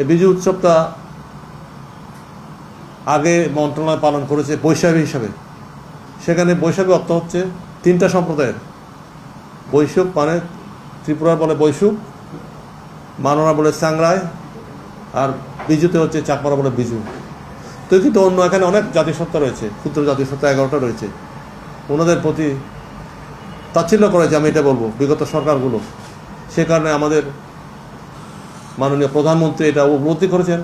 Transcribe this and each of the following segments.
এই বিজু উৎসবটা আগে মন্ত্রণালয় পালন করেছে বৈশাখী হিসাবে। সেখানে বৈশাখী অর্থ হচ্ছে 3টা সম্প্রদায়ের। বৈশুক মানে ত্রিপুরা বলে বৈশুক, মানরা বলে চাংরাই, আর বিজুতে হচ্ছে চাকমারা বলে বিজু। তো কিন্তু অন্য এখানে অনেক জাতিসত্তা রয়েছে, ক্ষুদ্র জাতিসত্তা 11টা রয়েছে। ওনাদের প্রতি তাচ্ছিল্য করেছে, আমি এটা বলবো, বিগত সরকারগুলো। সে কারণে আমাদের মাননীয় প্রধানমন্ত্রী এটা উপলব্ধি করেছেন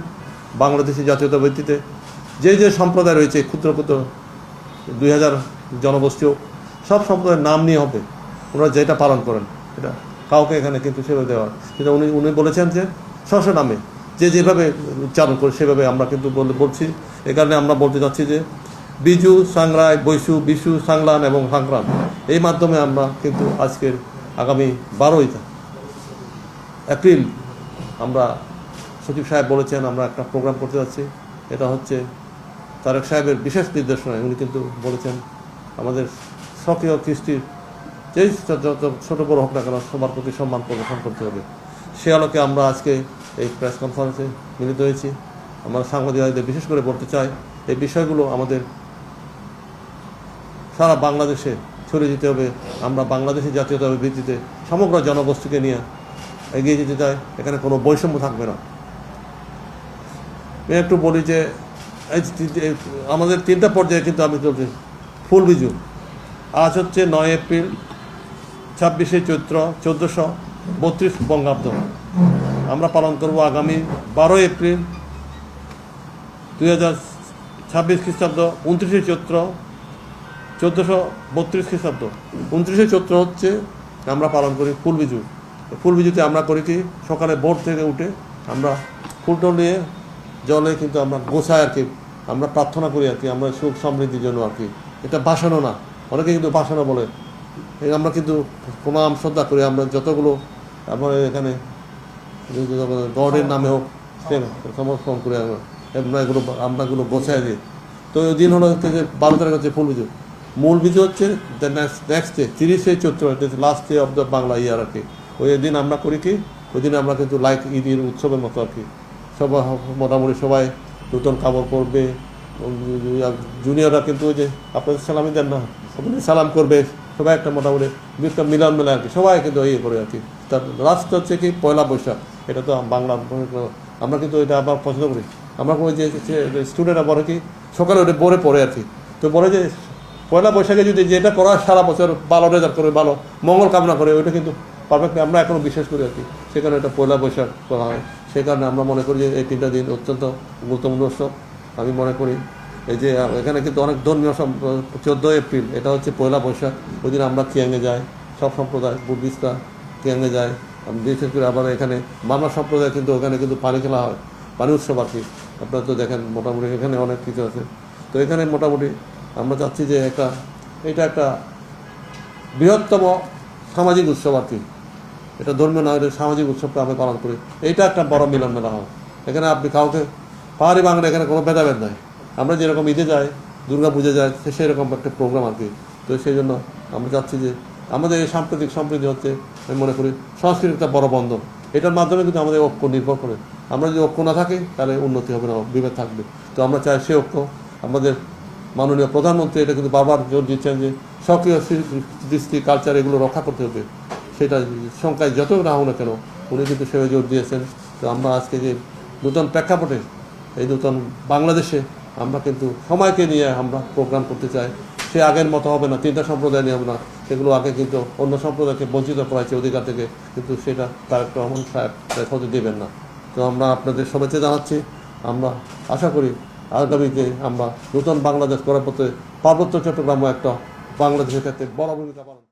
বাংলাদেশি জাতীয়তা ভিত্তিতে যে সম্প্রদায় রয়েছে, ক্ষুদ্র ক্ষুদ্র 2000 জনগোষ্ঠী, সব সম্প্রদায়ের নাম নিয়ে হবে ওনারা যেটা পালন করেন। এটা কাউকে এখানে কিন্তু সেভাবে দেওয়া, সেটা উনি বলেছেন যে স্ব নামে যেভাবে উচ্চারণ করে সেভাবে আমরা কিন্তু বলছি। এ কারণে আমরা বলতে চাচ্ছি যে বিজু, সাংরাই, বৈশু, বিশু, সাংলান এবং সংক্রান্ত, এই মাধ্যমে আমরা কিন্তু আজকের আগামী 12ই এপ্রিল আমরা সচিব সাহেব বলেছেন আমরা একটা প্রোগ্রাম করতে যাচ্ছি। এটা হচ্ছে তারেক সাহেবের বিশেষ নির্দেশনায় উনি কিন্তু বলেছেন আমাদের স্বকীয় কৃষ্টির যেই যত ছোটো বড় হোক না কেন সবার প্রতি সম্মান প্রদর্শন করতে হবে। সে আলোকে আমরা আজকে এই প্রেস কনফারেন্সে মিলিত হয়েছি। আমরা সাংবাদিকদের বিশেষ করে বলতে চাই এই বিষয়গুলো আমাদের সারা বাংলাদেশে ছড়িয়ে যেতে হবে। আমরা বাংলাদেশি জাতীয়তাবাদের ভিত্তিতে সমগ্র জনগোষ্ঠীকে নিয়ে এগিয়ে যেতে চাই, এখানে কোনো বৈষম্য থাকবে না। আমি একটু বলি যে আমাদের 3টা পর্যায়ে কিন্তু আমি চলছি। ফুল বিজু আজ হচ্ছে 9 এপ্রিল, 26শে চৈত্র 1432 বঙ্গাব্দ। আমরা পালন করব আগামী 12 এপ্রিল 2026 খ্রিস্টাব্দ, 29শে চৈত্র 1432 খ্রিস্টাব্দ। 29শে চৈত্র হচ্ছে আমরা পালন করি ফুল বিজু। ফুল বিজুতে আমরা করি কি, সকালে ভোর থেকে উঠে আমরা ফুলটো নিয়ে জলে কিন্তু আমরা গোছায় আর কি, আমরা প্রার্থনা করি আর কি, আমরা সুখ সমৃদ্ধির জন্য আর কি। এটা ভাসানো না, অনেকে কিন্তু ভাসানো বলে। আমরা কিন্তু প্রণাম শ্রদ্ধা করি, আমরা যতগুলো আমরা এখানে গডের নামে হোক সমর্পণ করে আমরা এগুলো গোছায় দিই। তো ওই দিন হলো হচ্ছে যে 12 তারিখ হচ্ছে ফুল বিজু। মূল বিজু হচ্ছে নেক্সট ডে 30শে Chaitra, last day of the Bangla year আর কি। ওই দিন আমরা করি কি, ওই দিন আমরা কিন্তু লাইক ঈদের উৎসবের মতো আর কি, সবাই মোটামুটি সবাই নতুন কাপড় পরবে। জুনিয়ররা কিন্তু ওই যে আপনাদের সালামি দেন না, সবাই সালাম করবে, সবাই একটা মোটামুটি একটা মিলন মেলা আর কি, সবাই কিন্তু ইয়ে করে আর কি। তার লাস্ট হচ্ছে কি পয়লা বৈশাখ, এটা তো বাংলা আমরা কিন্তু এটা আবার পছন্দ করি। আমরা ওই যে স্টুডেন্টরা বলে কি সকালে ওটা বলে পড়ে আর কি, তো বলে যে পয়লা বৈশাখে যদি যেটা করা সারা বছর ভালো রেজাল্ট করে, ভালো মঙ্গল কামনা করে, ওইটা কিন্তু পারফেক্টলি আমরা এখনও বিশ্বাস করি আর কি। সেখানে এটা পয়লা বৈশাখ করা হয়। সে কারণে আমরা মনে করি যে এই 3টা দিন অত্যন্ত গুরুত্বপূর্ণ উৎসব। আমি মনে করি এই যে এখানে কিন্তু অনেক ধর্মীয় 14 এপ্রিল এটা হচ্ছে পয়লা বৈশাখ, ওই দিন আমরা কিয়াংয়ে যাই, সব সম্প্রদায় বুদ্ধিস্টরা কিয়াংয়ে যায়। বিশেষ করে আবার এখানে মানব সম্প্রদায় কিন্তু ওখানে কিন্তু পানি খেলা হয়, পানি উৎসব আর কি। আপনারা তো দেখেন মোটামুটি এখানে অনেক কিছু আছে। তো এখানে মোটামুটি আমরা চাচ্ছি যে এটা একটা বৃহত্তম সামাজিক উৎসব আর কি। এটা ধর্মীয় না, এটা সামাজিক উৎসবটা আমরা পালন করি। এইটা একটা বড় মিলন মেলা হয়। এখানে আপনি কাউকে পাহাড়ি বাংলা এখানে কোনো ভেদাভেদ নাই। আমরা যেরকম ঈদে যাই, দুর্গা পুজো যায়, সেরকম একটা প্রোগ্রাম আর কি। তো সেই জন্য আমরা চাচ্ছি যে আমাদের এই সাম্প্রতিক সম্প্রীতি হচ্ছে, আমি মনে করি সংস্কৃতির একটা বড় বন্ধন। এটার মাধ্যমে কিন্তু আমাদের ঐক্য নির্ভর করে। আমরা যদি ঐক্য না থাকে তাহলে উন্নতি হবে না, বিভেদ থাকবে। তো আমরা চাই সে ঐক্য। আমাদের মাননীয় প্রধানমন্ত্রী এটা কিন্তু বারবার জোর দিচ্ছেন যে সক্রিয় দৃষ্টি কালচার এগুলো রক্ষা করতে হবে। সেটা সংখ্যায় যত না হোক না কেন উনি কিন্তু সেভাবে জোর দিয়েছেন। তো আমরা আজকে যে নূতন প্রেক্ষাপটে এই নূতন বাংলাদেশে আমরা কিন্তু সময়কে নিয়ে আমরা প্রোগ্রাম করতে চাই। সে আগের মতো হবে না, 3টা সম্প্রদায় নিয়ে হবে না। সেগুলো আগে কিন্তু অন্য সম্প্রদায়কে বঞ্চিত করাইছে অধিকার থেকে, কিন্তু সেটা তারেক রহমান সাহেব হতে দেবেন না। তো আমরা আপনাদের সবাইকে জানাচ্ছি, আমরা আশা করি আগামীতে আমরা নূতন বাংলাদেশ করার পথে পার্বত্য চট্টগ্রামও একটা বাংলাদেশের ক্ষেত্রে বড় ভূমিকা পালন